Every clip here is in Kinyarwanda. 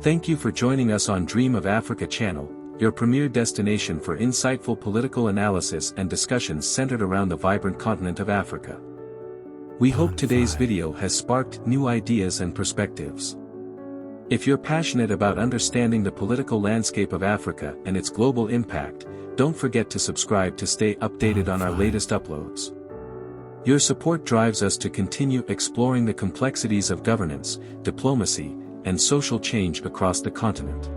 Thank you for joining us on Dream of Africa channel, your premier destination for insightful political analysis and discussions centered around the vibrant continent of Africa. We hope today's video has sparked new ideas and perspectives. If you're passionate about understanding the political landscape of Africa and its global impact, don't forget to subscribe to stay updated on our latest uploads. Your support drives us to continue exploring the complexities of governance, diplomacy, and social change across the continent.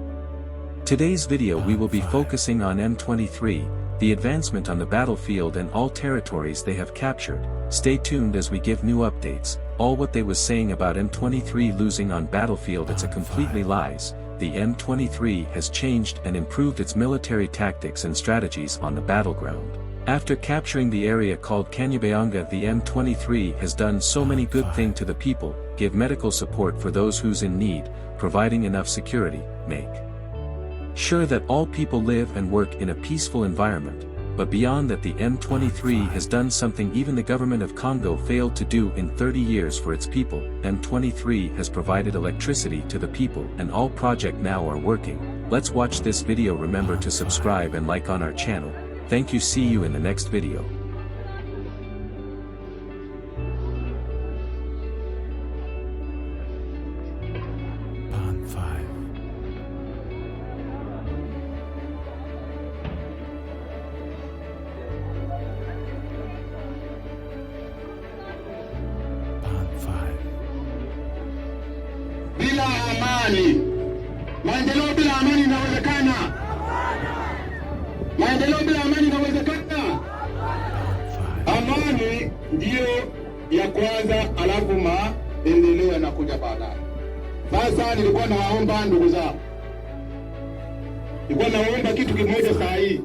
Today's video we will be focusing on M23, the advancement on the battlefield and all territories they have captured. Stay tuned as we give new updates. All what they was saying about M23 losing on battlefield, it's a completely lies. The M23 has changed and improved its military tactics and strategies on the battleground. After capturing the area called Kanyabayonga, the M23 has done so many good things to the people, give medical support for those who's in need, providing enough security, make sure that all people live and work in a peaceful environment. But beyond that, the M23 has done something even the government of Congo failed to do in 30 years for its people. M23 has provided electricity to the people and all projects now are working. Let's watch this video. Remember to subscribe and like on our channel. Thank you. See you in the next video. Bila amani, maendeleo bila amani inawezekana. Maendeleo bila amani inawezekana. Amani ndio ya kwanza, alafu maendeleo yanakuja baadaye. Sasa nilikuwa nawaomba ndugu zangu, nilikuwa naomba kitu kimoja saa hii,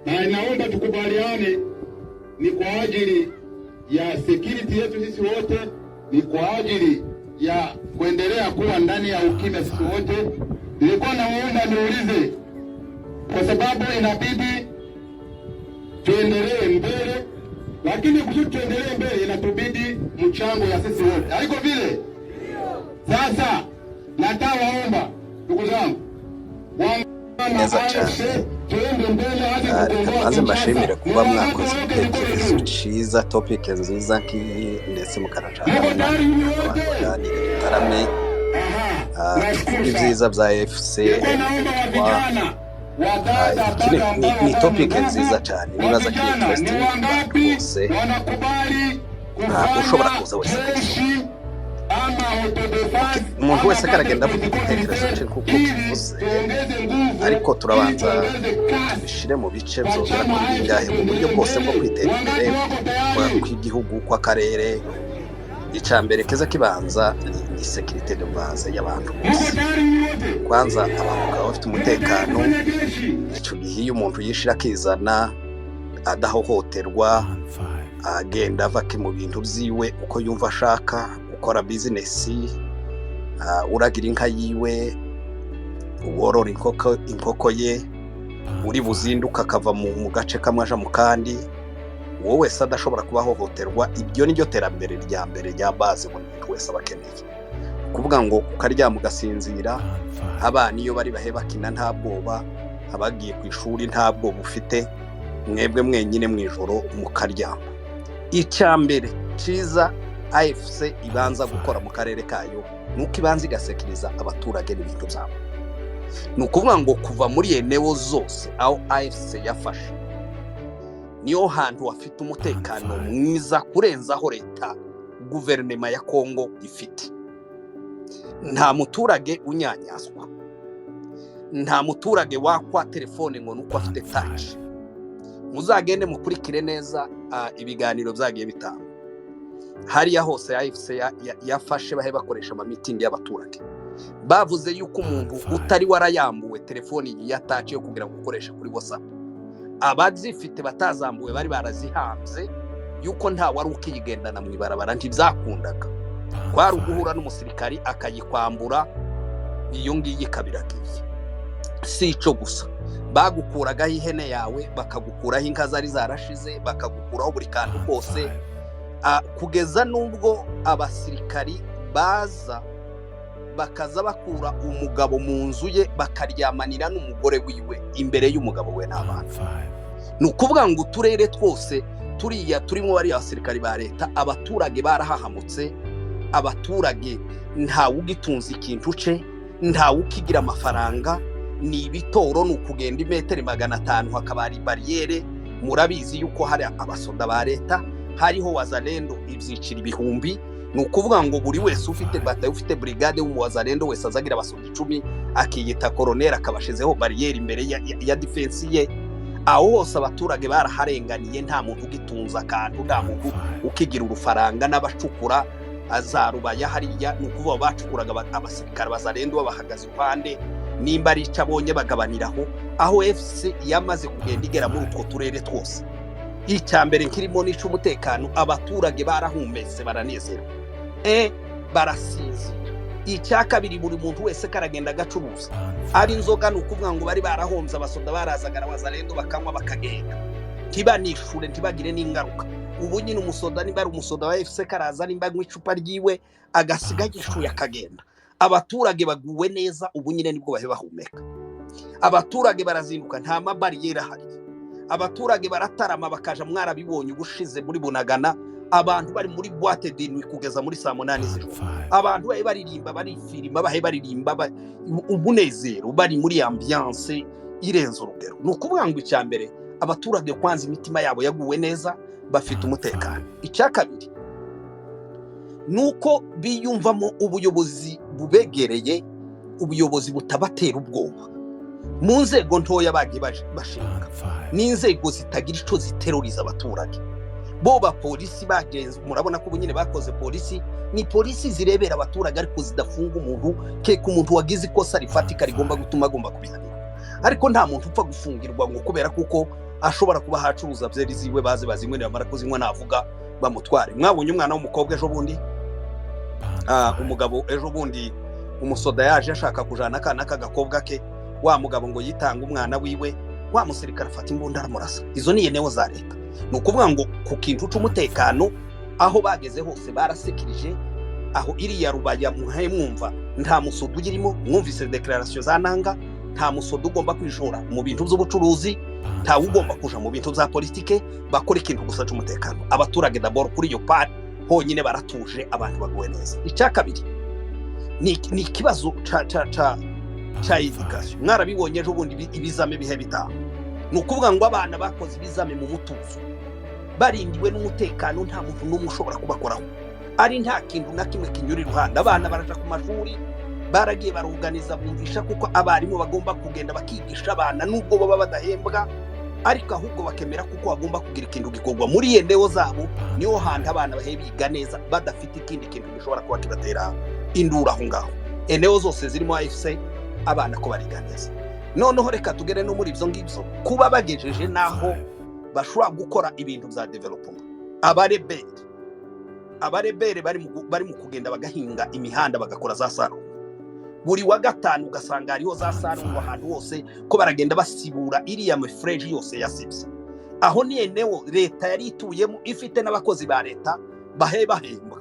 na naomba tukubaliane, ni kwa ajili ya security yetu sisi wote, ni kwa ajili ya kuendelea kuwa ndani ya ukimya sisi wote. Nilikuwa naomba niulize, kwa sababu inabidi tuendelee mbele, lakini kusudi tuendelee mbele inatubidi mchango ya sisi wote, haiko vile? Sasa natawaomba ndugu zangu, maze mbashimire kuba mwakoze igitekerezo cyiza, topic nziza nk'iyi, ndetse mukaracana tarame ibyiza bya FC. Ni topic nziza cyane, nibaza ko interesting rwose, ushobora kuza wese umuntu wese karagenda avuga igitekerezo cye kuko kivuze, ariko turabanza tubishire mu bice byose kuri ibyahe mu buryo bwose bwo kwiteza imbere kw'igihugu, kw'akarere. Icambere keza kibanza ni security de base y'abantu bose. Kwanza abantu bakaba bafite umutekano, icyo gihe iyo umuntu yishira akizana adahohoterwa, agenda ava mu bintu byiwe uko yumva ashaka, ukora business, uragira inka yiwe, worora inkoko ye, uri buzinduka akava mu gace kamwe aja mu kandi, wowe wese adashobora kubahohoterwa. Ibyo niryo terambere rya mbere rya base buri muntu wese abakeneye. Kuvuga ngo ukaryama ugasinzira, abana iyo bari bahe bakina nta bwoba, abagiye ku ishuri nta bwoba ufite, mwebwe mwenyine mu ijoro mukaryama. Icyambere cyiza AFC ibanza gukora mu karere kayo nuko ibanza igasekiriza abaturage n'ibintu byabo. Nukuvuga ngo kuva muri eneo zose aho AFC yafashe, niyo hantu hafite umutekano mwiza kurenzaho leta guverinoma ya Kongo ifite. Nta muturage unyanyaswa, nta muturage wakwa telefone ngo nuko afite touch. Muzagende mukurikire neza ibiganiro byagiye bitanga hariya hose AFC yafashe bahe bakoresha ama meeting y'abaturage. Bavuze yuko umuntu utari warayambuwe telefoni ya touch yo kugira ngo ukoreshe kuri WhatsApp, abazifite batazambuwe bari barazihanze, yuko nta wari ukiyigendana mu ibarabara ntibyakundaga. Kwari uguhura n'umusirikari akayikwambura, iyo ngiyi kabiragiye. Si ico gusa, bagukuragaho ihene yawe, bakagukuraho inka zari zarashize, bakagukuraho buri kantu kose, kugeza nubwo abasirikari baza bakaza bakura umugabo mu nzu ye bakaryamanira n'umugore wiwe imbere y'umugabo we n'abana. Ni ukuvuga ngo uturere twose turiya turimo bari abasirikari ba leta, abaturage barahahamutse, abaturage ntawe ugitunze ikintu ce, ntawe ukigira amafaranga, ni ibitoro, ni ukugenda imetero 500 hakaba hari bariyere. Murabizi yuko hari abasoda ba leta, hariho wazalendo ibyiciro 1000. Ni ukuvuga ngo buri wese ufite batayo, ufite brigade w'umuwazalendo wese azagira abasoda 10 akiyita colonel, akabashizeho bariyeri imbere ya defense ye. Aho hose abaturage baraharenganiye, nta muntu ugitunza akantu, nta muntu ukigira urufaranga. N'abacukura azarubaya hariya, ni ukuvuga bacukuraga abasirikare bazalendo babahagaze iruhande, nimba ari icabonye bagabaniraho. Aho FC yamaze kugenda igera muri utwo turere twose, icyambere nkirimo n'ico umutekano, abaturage barahumetse, baranezerwa, barasinzira. Icyakabiri, buri muntu wese karagenda gacuruza ari inzoga. Ni ukuvuga ngo bari barahomza, abasoda barazaga n'abazalendo bakanywa bakagenda, ntibanishure, ntibagire n'ingaruka. Ubu nyine umusoda, nimba ari umusoda wa FC karaza, nimba anywa icupa ryiwe agasiga gishuye akagenda. Abaturage baguwe neza, ubu nyine nibwo bahe bahumeka. Abaturage barazinduka, nta mabariyeri ahari. Abaturage baratarama bakaja, mwarabibonye ubushize muri Bunagana, abantu bari muri boîte de nuit kugeza muri saa 8 z'ijoro. Abantu bahe baririmba, barifirima, bahe baririmba umunezero, bari muri ambiance irenze urugero. Ni ukuvuga ngo icyambere, abaturage kwanza imitima yabo yaguwe neza, bafite umutekano. Icyakabiri nuko biyumvamo ubuyobozi bubegereye, ubuyobozi butabatera ubwoba. Mu nzego ntoya bagiye bashinga, n'inzego zitagira ico ziteroriza abaturage. Bo ba polisi bagenze, murabona ko bunyine bakoze polisi, ni polisi zirebera abaturage ariko zidafunga umuntu keka umuntu wagize ikosa rifatika rigomba gutuma agomba kubihanirwa. Ariko nta muntu upfa gufungirwa ngo kubera kuko ashobora kuba hacuruza byeri ziwe bazinywe n'amara kuzinywa navuga bamutware. Mwabonye umwana w'umukobwa ejo bundi, umugabo ejo bundi umusoda yaje ashaka kujana akana k'agakobwa ke, wa mugabo ngo yitanga umwana wiwe, wa musirikare afata imbunda aramurasa. Izo ni yenewo za leta. Ni ukuvuga ngo ku kintu c'umutekano aho bageze hose barasekirije. Aho iriya Rubaya muhaye mwumva nta musoda ugirimo, mwumvise declaration za Nanga, nta musoda ugomba kwishora mu bintu by'ubucuruzi, nta ugomba kuja mu bintu za politike, bakora ikintu gusa c'umutekano. Abaturage d'abord kuri iyo part honyine baratuje, abantu baguwe neza. Icyakabiri ni kibazo cha education. Mwarabibonye ejo bundi ibizame bihe bitaho. Ni ukuvuga ngo abana bakoze ibizame mu mutuzo, barindiwe n'umutekano, nta muntu n'umwe ushobora kubakoraho, ari nta kintu na kimwe kinyuri ruhanda. Abana baraja ku mashuri, baragiye baruganiza bumvisha kuko abarimu bagomba kugenda bakigisha abana nubwo baba badahembwa, ariko ahubwo bakemera kuko bagomba kugira ikintu gikorwa muri yendewo zabo. Niho handa abana bahe biga neza, badafite ikindi kintu gishobora kuba kibatera indura aho ngaho. Eneo zose zirimo AFC abana ko bariga neza. Noneho reka tugere no muri ibyo ngibyo, kuba bagejeje naho bashobora gukora ibintu bya development. Abarebere bari mu kugenda bagahinga imihanda, bagakora za saro. Buri wa gatanu ugasanga hariho za saro ngo ahantu hose ko baragenda basibura iriya mefreji yose yasibye. Aho ni eneo leta yari ituyemo, ifite n'abakozi ba leta bahembwa.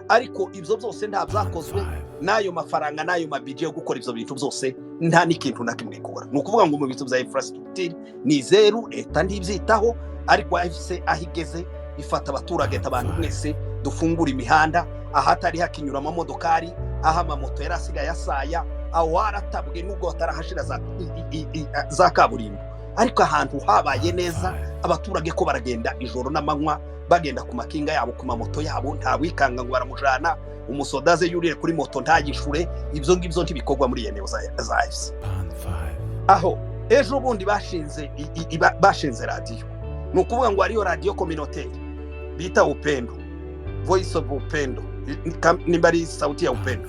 Ariko ibyo byose nta byakozwe, nayo mafaranga nayo mabije yo gukora ibyo bintu byose nta n'ikintu na kimwe gukora. Ni ukuvuga ngo mu bintu bya infrastructure ni zero, leta ndibyitaho. Ariko AFC ahigeze ifata abaturage, abantu mwese dufungura imihanda, ahatari hakinyura amamodokari, aha amamoto yarasigaye asaya, aho haratabwe nubwo batarahashira za kaburimbo. Ariko ahantu habaye neza, abaturage ko baragenda ijoro n'amanywa, bagenda ku makinga yabo, ku mamoto yabo, nta wikanga ngo baramujana. Umusodaze yurire kuri moto ntayishure. Ibyo ngibyo ntibikorwa muri yeneo za AFC. Aho ejo bundi bashinze radio, ni ukuvuga ngo hariyo radio communautaire bita Upendo, Voice of Upendo, nimba ari sauti ya Upendo.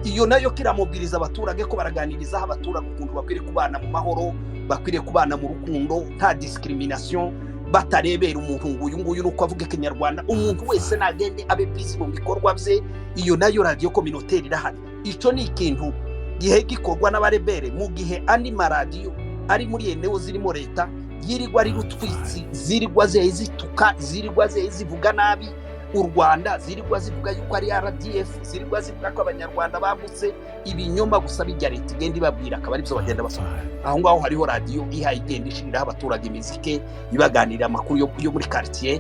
Iyo nayo kiramobiriza abaturage ko baraganiriza abaturage ukuntu bakwiriye kubana mu mahoro, bakwiriye kubana mu rukundo, nta discrimination, batarebera umuntu nguyu nuko avuga Kinyarwanda. Umuntu wese nagende abe busy mu bikorwa bye. Iyo nayo radio communautaire irahari. Ico ni ikintu gihe gikorwa n'abarebere, mu gihe andi maradio ari muri eneo zirimo leta yirirwa ari rutwitsi, zirirwa zituka, zirirwa zivuga nabi, u Rwanda zirirwa zivuga yuko ari RDF, zirirwa zivuga ko abanyarwanda bambutse, ibinyoma gusa bijya leta igenda ibabwira akaba ari byo bagenda basoma. Aho ngaho hariho radio ihaye igenda ishiriraho abaturage imizike, ibaganira amakuru yo muri quartier,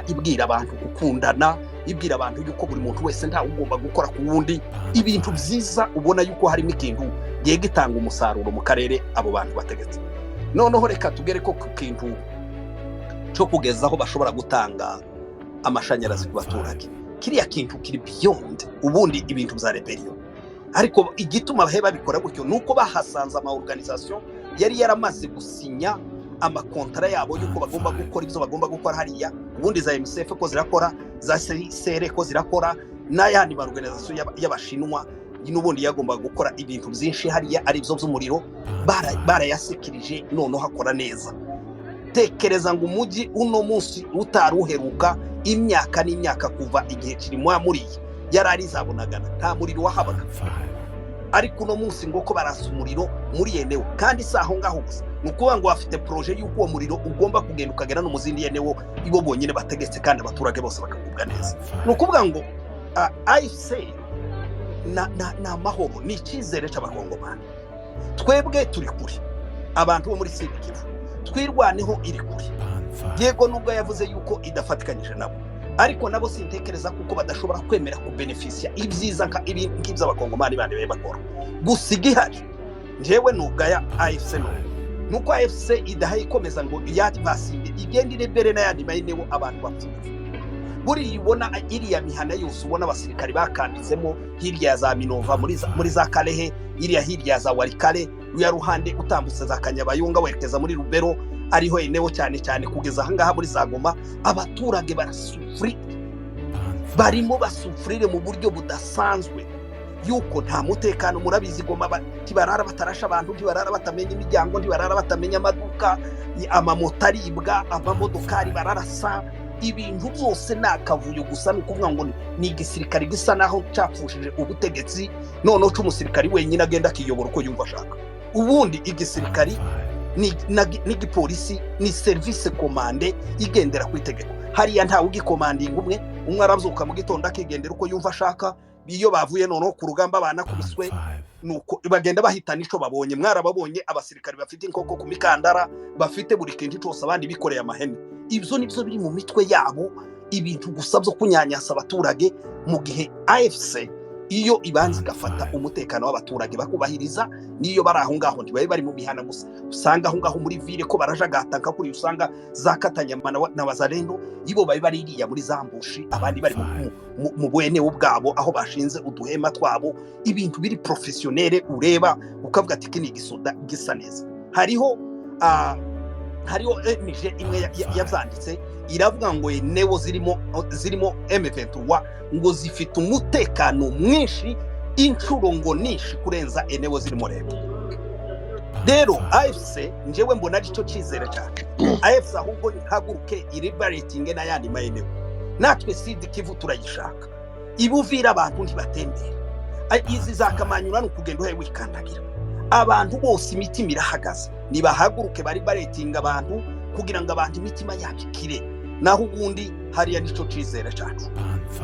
ibwira abantu gukundana, ibwira abantu yuko buri muntu wese nta ugomba gukora ku wundi, ibintu byiza ubona yuko harimo ikintu giye gitanga umusaruro mu karere abo bantu bategetse. Noneho reka tugere ko ku kintu cyo kugezaho bashobora gutanga amashanyarazi ku baturage. Kiriya kintu kiri beyond ubundi ibintu bya rebellion, ariko igituma baheba bikora gutyo nuko bahasanze ama organisation yari yaramaze gusinya amakontra yabo yuko bagomba gukora ibyo bagomba gukora hariya. Ubundi za MSF ko zirakora, za CSR ko zirakora, n'ayandi ma organisation y'abashinwa n'ubundi yagomba gukora ibintu byinshi hariya ari byo by'umuriro, barayasekirije noneho hakora neza. Tekereza ngo umujyi uno munsi utaruheruka imyaka n'imyaka kuva igihe kirimo muri yarari zabonagana nta muriro wahabaga, ariko uno munsi ngo ko barasa umuriro muri yenewo, kandi saho ngaho gusa nukuvuga ngo bafite projet y'uko uwo muriro ugomba kugenda ukagera no mu zindi yenewo ibo bonyine bategetse kandi abaturage bose bakagubwa neza. Nukuvuga ngo AFC na mahoro ni icyizere cy'abakongomani. Twebwe turi kuri abantu bo muri Sud Kivu, twirwaneho iri kuri. Yego nubwo yavuze yuko idafatikanyije nabo, ariko nabo sintekereza kuko badashobora kwemera ku beneficia ibyiza nk'ibyo abakongomani bandi bakora. Gusa igihari njewe nubwo ya AFC nuko AFC idahaye ikomeza ngo yadvasinde igenda irebere n'ayandi mayinewo abantu bapfuye. Buri ibona iriya mihana yose ubona abasirikari bakanditsemo hirya ya za Minova muri za Kalehe, iriya hirya za Warikale, uya ruhande utambutse za Kanyabayonga werekeza muri Rubero, ariho enewo cyane cyane kugeza ahangaha muri Sagoma, abaturage barasufri, barimo basufrire mu buryo budasanzwe yuko nta mutekano. Murabizi Goma tibarara batarasha abantu, tibarara batamenya imiryango, tibarara batamenya amaduka, amamotaribwa, amamodokari bararasa, ibintu byose nakavuyo gusa nukuvuga ngo ni igisirikari gisa naho cyapfushije ubutegetsi, noneho cy'umusirikari wenyine agenda akiyobora uko yumva ashaka. Ubundi igisirikari ni gipolisi ni service commande igendera ku itegeko. Hariya nta ugikomandinga umwe arabyuka mu gitondo akigendera uko yumva ashaka. Biyo bavuye noneho ku rugamba banakubiswe nuko bagenda bahitana ico babonye. Mwarababonye abasirikari bafite inkoko ku mikandara, bafite buri kintu cyose, abandi bikoreye amahene. Ibyo nibyo biri mu mitwe yabo, ibintu gusa byo kunyanyasa abaturage, mu gihe AFC iyo ibanze gafata umutekano w'abaturage bakubahiriza, niyo bari aho ngaho ntibaye bari mu mihana gusa. Usanga aho ngaho muri ville ko barajagatanka kuri, usanga zakatanyama na bazalendo ibo baye baririya muri zambushi, abandi bari mu bwene ubwabo aho bashinze uduhema twabo, ibintu biri professionnel ureba ukavuga ati kini gisoda gisa neza. Hariho NG imwe yavyanditse iravuga ngo enewo zirimo M23 ngo zifite umutekano mwinshi inshuro ngo nishi kurenza enewo zirimo leta. Rero AFC njewe mbona ari cyo cyizere cyane. AFC ahubwo ntihaguruke iribarating n'ayandi mayenewo. Natwe Sud Kivu turayishaka, ibuvira abantu ntibatembera, izi zakamanyura no kugenda uhe wikandagira. Abantu bose imitima irahagaze, nibahaguruke bari barating abantu kugira ngo abantu imitima yakikire. Naho ubundi hariya nico cyizere cyacu.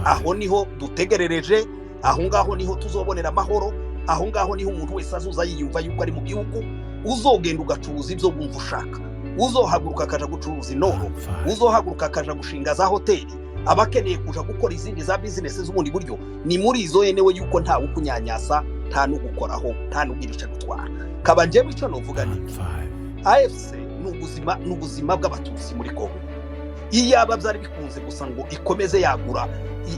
Aho niho dutegerereje, aho ngaho niho tuzobonera amahoro, aho ngaho niho umuntu wese azuza yiyumva yuko ari mu gihugu. Uzogenda ugacuruza ibyo wumva ushaka, uzohaguruka akaja gucuruza inoro, uzohaguruka akaja gushinga za hoteli, abakeneye kuja gukora izindi za business z'ubundi buryo, ni muri izo yenewe yuko nta ukunyanyasa, nta no gukoraho, nta no girisha gutwara. Kabanje bico novuga niki AFC n'ubuzima bw'abatutsi muri Kongo. Iyaba byari bikunze gusa ngo ikomeze yagura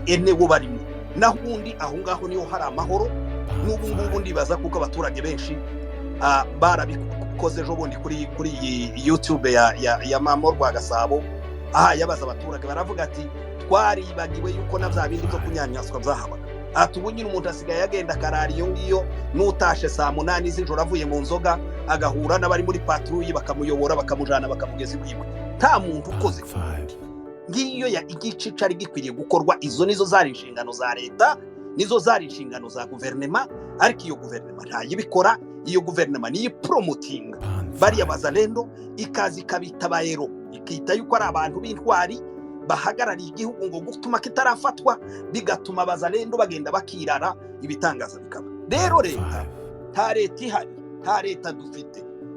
enewo barimo, naho ubundi aho ngaho niho hari amahoro. N'ubu ngubu ndibaza kuko abaturage benshi barabikoze ejo bundi kuri YouTube ya Mamo Rwagasabo, yabaza abaturage baravuga ati twaribagiwe yuko na bya bindi byo kunyanyaswa byahabaga. Ubu nyine umuntu asigaye agenda karari iyo ngiyo, n'utashe saa 8 z'ijoro avuye mu nzoga agahura n'abari muri patrouille bakamuyobora bakamujana bakamugeza iwiwe. Nta muntu ukoze ngiyo ya igice cari gikwiriye gukorwa. Izo nizo zari inshingano za leta, nizo zari inshingano za guverinoma, ariko iyo guverinoma ntayibikora. Iyo guverinoma ni promoting bari abazalendo, ikazi kabita bayero, ikita yuko ari abantu b'intwari bahagarariye igihugu ngo gutuma kitarafatwa bigatuma abazalendo bagenda bakirara ibitangaza bikaba. Rero leta nta leta ihari, nta leta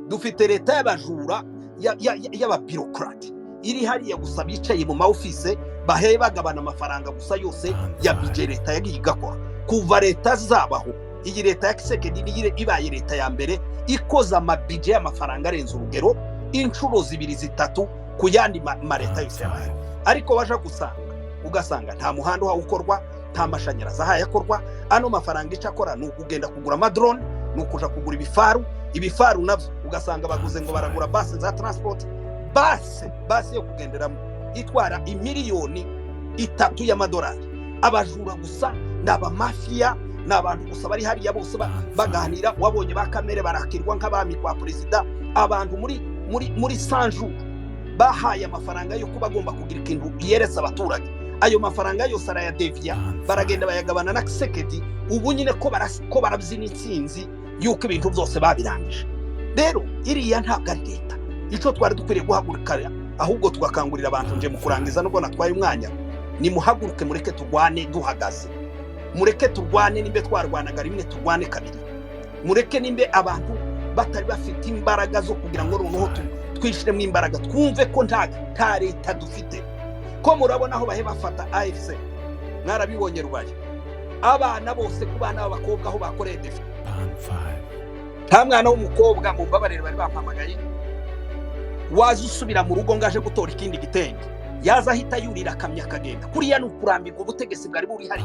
dufite leta y'abajura y'ababirokrate iri hariya gusa bicaye mu maofise bagabana amafaranga gusa yose ya budget leta yagiye igakora kuva leta zabaho. Iyi leta ya Kisekedi niyo ibaye leta ya mbere ikoza amabije y'amafaranga arenze urugero inshuro 2-3 ku yandi leta yose yabaye. Ariko waje ugasanga nta muhanda ukorwa, nta mashanyarazi ahayakorwa, ano mafaranga icakora ni ukugenda kugura amadrone, ni ukuja kugura ibifaru navyo ugasanga baguze ngo baragura base za transport, base yo kugenderamo itwara imiliyoni 3 y'amadolari. Abajura gusa n'aba mafia n'abantu gusa bari hariya bose baganira, wabonye bakamere barakirwa nk'abami kwa president, abantu muri sanju bahaye amafaranga yo kuba agomba kugira ikintu yeretse abaturage. Ayo mafaranga yose arayadevia baragenda bayagabana na Kisekedi, ubu nyine ko barabyina intsinzi yuko ibintu byose babirangije. Rero iriya ntabwo ari leta. Ico twari dukwiriye guhagurukira ahubwo twakangurira abantu nje mu kurangiza nubwo natwaye umwanya, ni muhaguruke mureke turwane duhagaze, mureke turwane nimbe twarwanaga rimwe turwane kabiri, mureke nimbe abantu batari bafite imbaraga zo kugira ngo noneho twishiremo imbaraga twumve ko nta leta dufite. Ko murabona aho bahe bafata AFC mwarabibonye Rubaye, abana bose ku bana b'abakobwa aho bakoreye defi, nta mwana w'umukobwa mu babarere bari bampamagaye wazi usubira mu rugo ngaje gutora ikindi gitenge, yaza ahita yurira akamya kagenda. Kuriya ni ukurambirwa ubutegetsi bwari buri hari,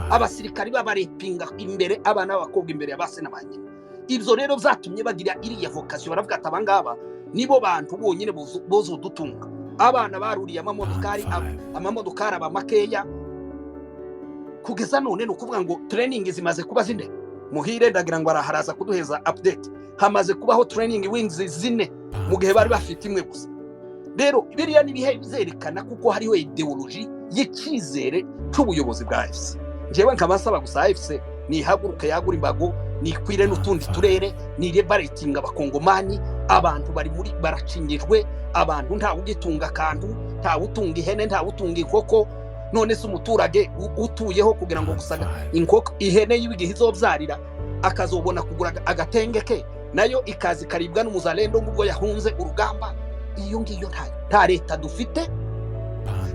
abasirikari babarepinga imbere abana b'abakobwa imbere y'abase n'abanyine. Ibyo rero byatumye bagira iriya vocation, baravuga ati abangaba nibo bantu bonyine bozo dutunga. Abana baruriye amamodokari abamakeya kugeza none no kuvuga ngo training zimaze kuba zine. Muhire ndagira ngo araharaza kuduheza update, hamaze kubaho training wings zine mu gihe bari bafite imwe gusa. Rero biriya nibihe bizerekana kuko hariho ideology y'ikizere cy'ubuyobozi bwa AFC. Jewe nkabasaba gusa AFC ni haguruka yagura imbago, ni kwire n'utundi turere, ni rebarating abakongomani. Abantu bari muri baracingijwe, abantu nta ugitunga kantu, nta utunga ihene, nta utunga inkoko. None se umuturage utuyeho kugira ngo gusaga inkoko ihene y'ibigihe izobyarira akazobona kugura agatenge ke, nayo ikazi karibwa n'umuzalendo ngubwo yahunze urugamba. Iyo ngiyo nta leta dufite,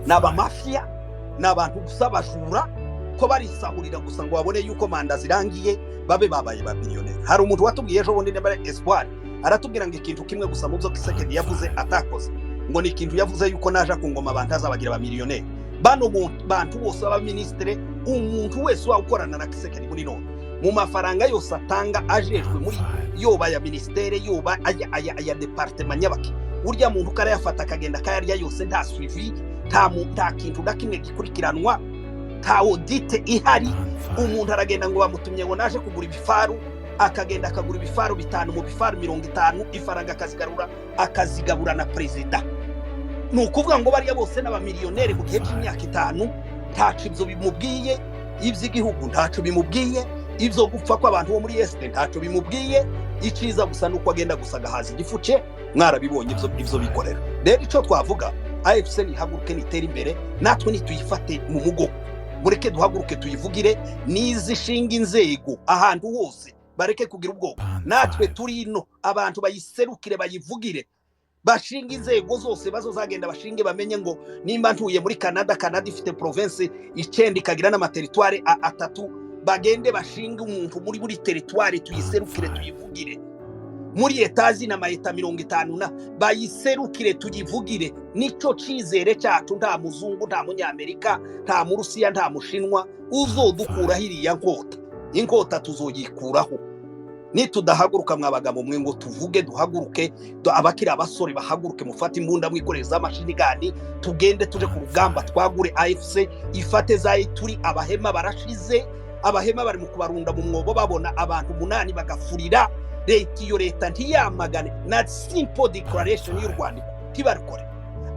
n'aba mafia n'abantu gusa bajura ko barisahurira gusa ngo babone yuko manda zirangiye babe babaye ba millionaire. Hari umuntu watubwiye ejo bundi nembare Espoir aratubwira ngo ikintu kimwe gusa mu byo Kisekedi yavuze atakoze, ngo ni ikintu yavuze yuko naje ku ngoma abantu azabagira ba millionaire. Bano bantu bose aba ministre, umuntu wese wakorana na Kisekedi muri none mu mafaranga yose atanga ajejwe muri yoba ya ministere yoba aya departement nyabaki, urya muntu karayafata akagenda kayarya yose, nta suivi, nta kintu nakimwe gikurikiranwa, nta audit ihari. Umuntu aragenda ngo bamutumye ngo naje kugura ibifaru, akagenda akagura ibifaru 5 mu bifaru 50, ifaranga akazigabura na president. Nukuvuga ngo bariya bose n'aba millionaire mu gihe cy'imyaka 5 ntacu ibyo bimubwiye, iby'igihugu ntacu bimubwiye, ibyo gupfa kw'abantu bo muri este ntacu bimubwiye. Iciza gusa nuko agenda gusaga hazi gifuce, mwarabibonye ibyo bikorera. Rero ico twavuga AFC ni haguruke nitera imbere, natwe nituyifate mu mugo, mureke duhaguruke tuyivugire, nizishinga inzego ahantu hose, bareke kugira ubwoba. Natwe turino abantu bayiserukire bayivugire, bashinga inzego zose bazozagenda bashinge bamenye ngo nimba ntuye muri Canada ifite province 9 ikagira n'amateritware 3, bagende bashinga umuntu muri teritware tuyiserukire tuyivugire. Muri etazi na maeta 50 na bayiserukire tuyivugire. Nico cizere cyacu, nta muzungu, nta munyamerika, nta murusiya, nta mushinwa uzodukura hiriya inkota tuzoyikuraho. Nitudahaguruka mwabagabo mwe ngo tuvuge duhaguruke, abakira abasore bahaguruke, mufate imbunda mwikoreza amashini gani, tugende tuje ku rugamba twagure AFC ifate zayi. Turi abahema barashize, abahema bari mu kubarunda mu mwobo babona abantu 8 bagafurira. Leta iyo leta ntiyamagane na simple declaration y'u Rwanda tibarikore.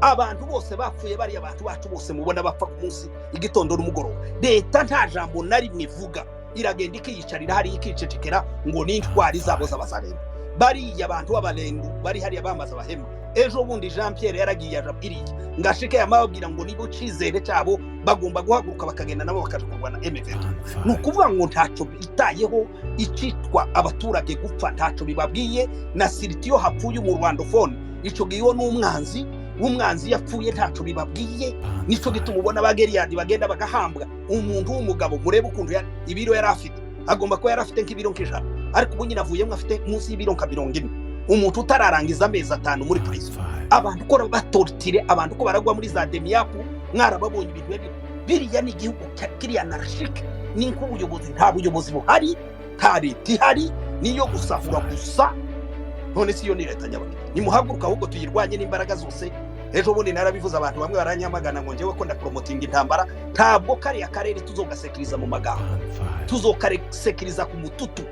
Abantu bose bapfuye bari abantu bacu bose mubona bapfa ku munsi igitondo n'umugoroba. Leta nta jambo nari mwivuga, iragenda ikiyicarira hari ikicecekera ngo n'intwari zabo z'abazarenda. Bari abantu b'abalendu bari hari abamaza abahema ejo bundi Jean Pierre yaragiye iriya ngashike yamabwira ngo nibo cizere cyabo bagomba guhaguruka bakagenda nabo bakaje kurwana M23. Nukuvuga ngo ntaco bitayeho icitwa abaturage gupfa, ntaco bibabwiye na siritiyo hapfuye mu Rwandofone ico giyo n'umwanzi w'umwanzi yapfuye ntaco bibabwiye. Nico gituma ubona abageriyadi bagenda bagahambwa. Umuntu w'umugabo murebe ukuntu ibiro yari afite, agomba ko yari afite nk'ibiro nk'ijana, ariko ubu nyine avuyemo afite munsi y'ibiro nka 40. Umuntu utararangiza amezi 5 muri prison. Abantu ko batortire, abantu ko baragwa muri za demiyapu, mwarababonye ibintu biriya ni igihugu kiriya narashike. Ni ko ubuyobozi nta buyobozi buhari, nta leta ihari, niyo gusahura gusa. None si yo ni leta nyabaki. Nimuhaguruka ahubwo tuyirwanye n'imbaraga zose. Ejo bundi narabivuza abantu bamwe baranyamagana ngo njewe ko nda promoting intambara, ntabwo kariya karere tuzogasekiriza mu magambo, tuzokasekiriza ku mututu.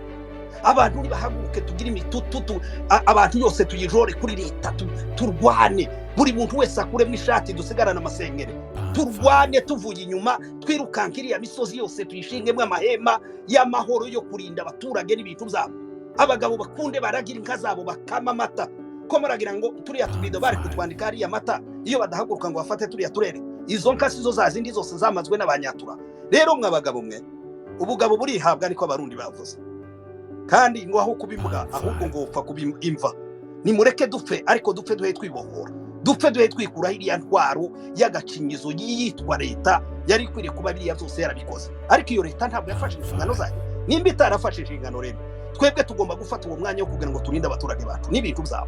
Abantu nibahaguruke tugira imitutu, abantu yose tuyijore kuri leta, turwane, buri muntu wese akuremo ishati dusigarana amasengere, turwane tuvuye inyuma, twirukankiriya misozi yose tuyishingemo amahema y'amahoro yo kurinda abaturage n'ibintu byabo. Abagabo bakunde baragira inka zabo bakama amata, ko muragira ngo turiya tubido bari kutwandika ari amata, iyo badahaguruka ngo bafate turiya turere, izo nka sizo zazindi zose zamazwe n'abanyatura. Rero mwabagabo mwe, ubugabo burihabwa niko abarundi bavuze, kandi ngo aho kubimbwa ahubwo ngo upfa kubimva. Nimureke dupfe, ariko dupfe duhe twibohora, dupfe duhe twikura iriya ntwaro y'agacinyizo yitwa leta yari kwiriye kuba biriya byose yarabikoze. Ariko iyo leta ntabwo yafashe inshingano zayo. Nimba itarafashe inshingano rero, twebwe tugomba gufata uwo mwanya wo kugira ngo turinde abaturage bacu n'ibintu byabo.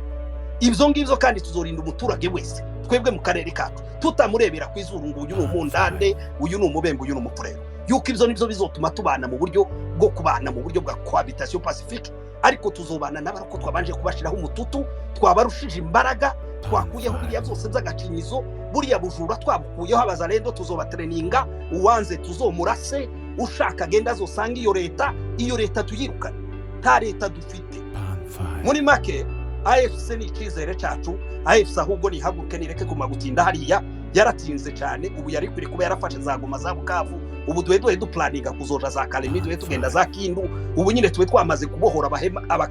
Ibyo ngibyo kandi tuzorinda umuturage wese, twebwe mu karere kacu, tutamurebera kwizuru ngo uyu n'umundande, uyu n'umubembe, uyu n'umupurero. Yuko ibyo nibyo bizotuma tubana mu buryo bwo kubana mu buryo bwa cohabitation pacifique. Ariko tuzobana n'abarako twabanje kubashiraho umututu, twabarushije imbaraga, twakuyeho biriya byose by'agacinyizo, buriya bujura twabukuyeho. Abazalendo tuzobatreninga, uwanze tuzomurase, ushaka agenda azosanga iyo leta tuyirukana. Nta leta dufite. Muri make AFC ni ikizere cyacu. AFC ahubwo nihaguruke nireke kumagutinda hariya, yaratinze cyane. Ubu yari kwiri kuba yarafashe zagoma za Bukavu, ubu duhe duplaninga kuzoja za Kalemi, duhe tugenda za Kindu. Ubu nyine tube twamaze kubohora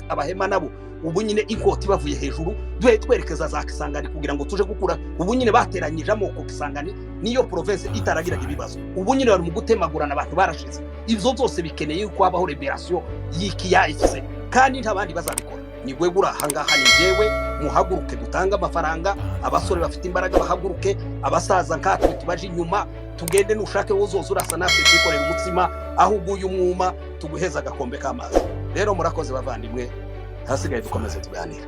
abahema nabo, ubu nyine inkoti bavuye hejuru, duhe twerekeza za Kisangani kugira ngo tuje gukura. Ubu nyine bateranyije amoko Kisangani niyo province itaragira ibibazo. Ubu nyine bari mu gutemagurana, abantu barashize. Ivyo byose bikeneye yuko habaho liberation y'ikiyahise, kandi ntabandi bazabikora. Ni gwe gura hangaha ni jewe. Muhaguruke dutanga amafaranga, abasore bafite imbaraga bahaguruke, abasaza nkatwe tubaje inyuma, tugende nushake wozoza urasa natwe twikorera umutsima, aho uguye umwuma tuguheza agakombe k'amazi. Rero murakoze bavandimwe, hasigaye dukomeze tuganira.